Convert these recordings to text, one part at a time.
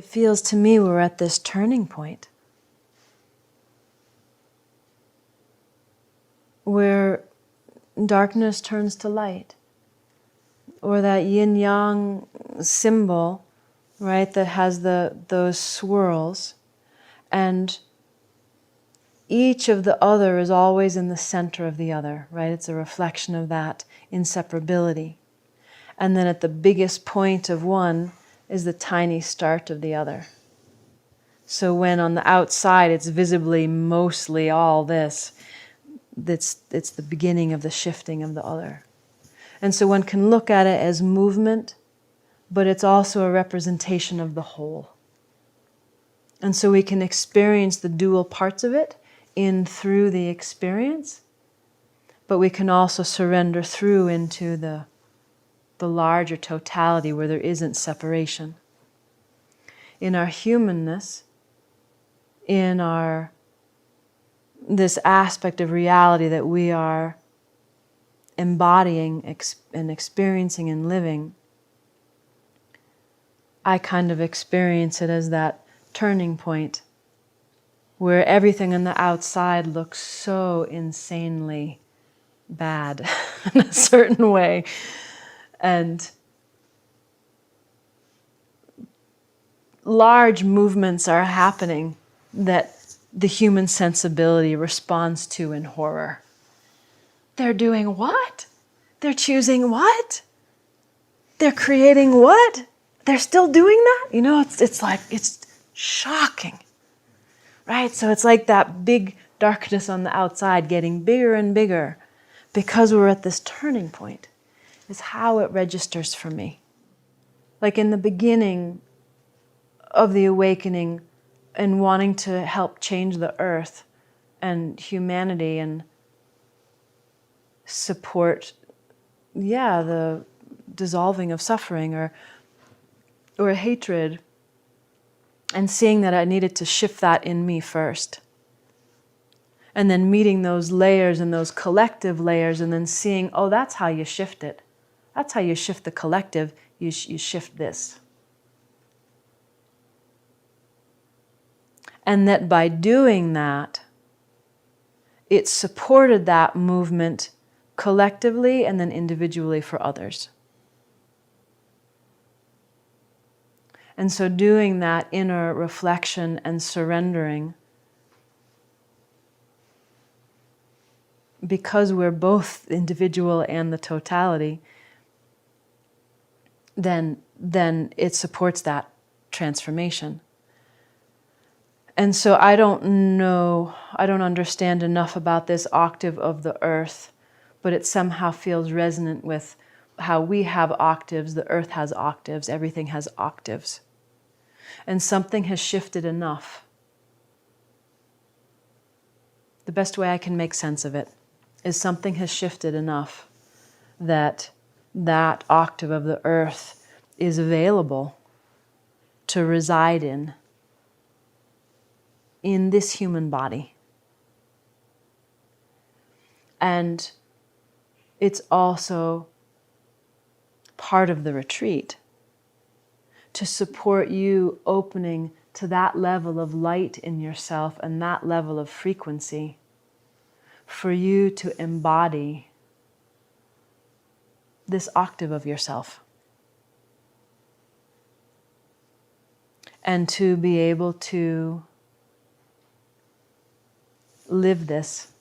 It feels to me we're at this turning point where darkness turns to light, or that yin-yang symbol, right, that has those swirls, and each of the other is always in the center of the other, right? It's a reflection of that inseparability. And then at the biggest point of one is the tiny start of the other. So when on the outside it's visibly mostly all this, it's the beginning of the shifting of the other. And so one can look at it as movement, but it's also a representation of the whole. And so we can experience the dual parts of it in through the experience, but we can also surrender through into the larger totality where there isn't separation. In our humanness, in our this aspect of reality that we are embodying and experiencing and living, I kind of experience it as that turning point where everything on the outside looks so insanely bad in a certain way. And large movements are happening that the human sensibility responds to in horror. They're doing what? They're choosing what? They're creating what? They're still doing that? You know, it's like, it's shocking. Right? So it's like that big darkness on the outside getting bigger and bigger because we're at this turning point, is how it registers for me. Like in the beginning of the awakening and wanting to help change the earth and humanity and support, the dissolving of suffering or hatred, and seeing that I needed to shift that in me first. And then meeting those layers and those collective layers and then seeing, oh, that's how you shift it. That's how you shift the collective. You shift this. And that by doing that, it supported that movement collectively and then individually for others. And so doing that inner reflection and surrendering, because we're both individual and the totality, then it supports that transformation. And so I don't understand enough about this octave of the earth, but it somehow feels resonant with how we have octaves, the earth has octaves, everything has octaves. And something has shifted enough. The best way I can make sense of it is something has shifted enough that that octave of the earth is available to reside in this human body. And it's also part of the retreat to support you opening to that level of light in yourself and that level of frequency for you to embody this octave of yourself. And to be able to live this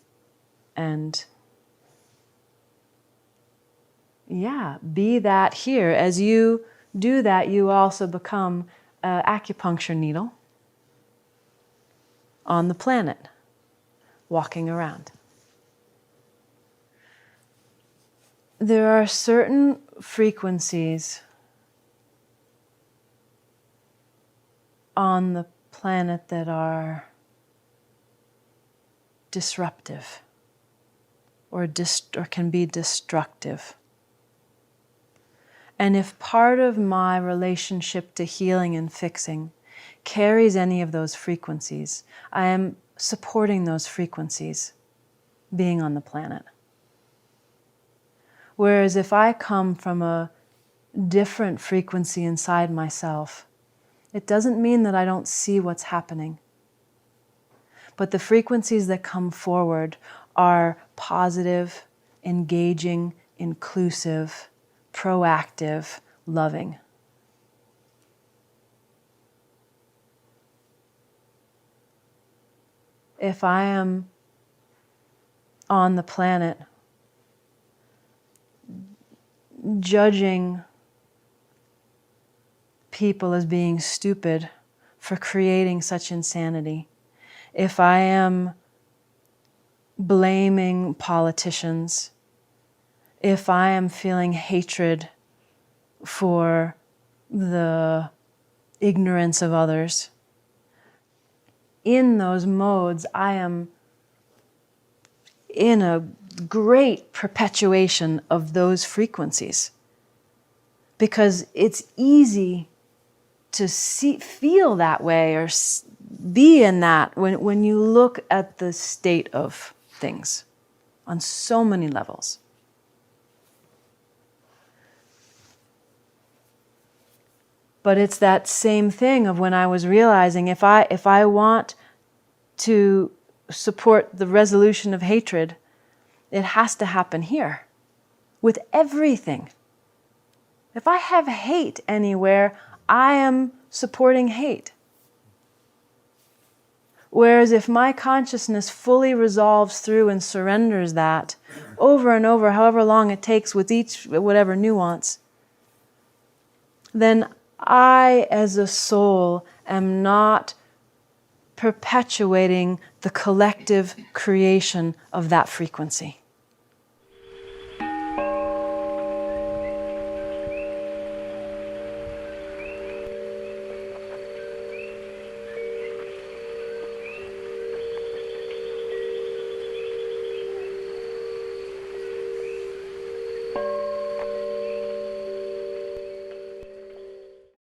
and be that here. As you do that, you also become an acupuncture needle on the planet, walking around. There are certain frequencies on the planet that are disruptive or can be destructive. And if part of my relationship to healing and fixing carries any of those frequencies, I am supporting those frequencies being on the planet. Whereas if I come from a different frequency inside myself It doesn't mean that I don't see what's happening. But the frequencies that come forward are positive, engaging, inclusive, proactive, loving. If I am on the planet judging people as being stupid for creating such insanity, if I am blaming politicians, if I am feeling hatred for the ignorance of others, in those modes I am in a great perpetuation of those frequencies. Because it's easy to feel that way or be in that when you look at the state of things on so many levels. But it's that same thing of when I was realizing if I want to support the resolution of hatred, it has to happen here with everything. If I have hate anywhere, I am supporting hate. Whereas if my consciousness fully resolves through and surrenders that over and over, however long it takes with each whatever nuance, then I as a soul am not perpetuating the collective creation of that frequency.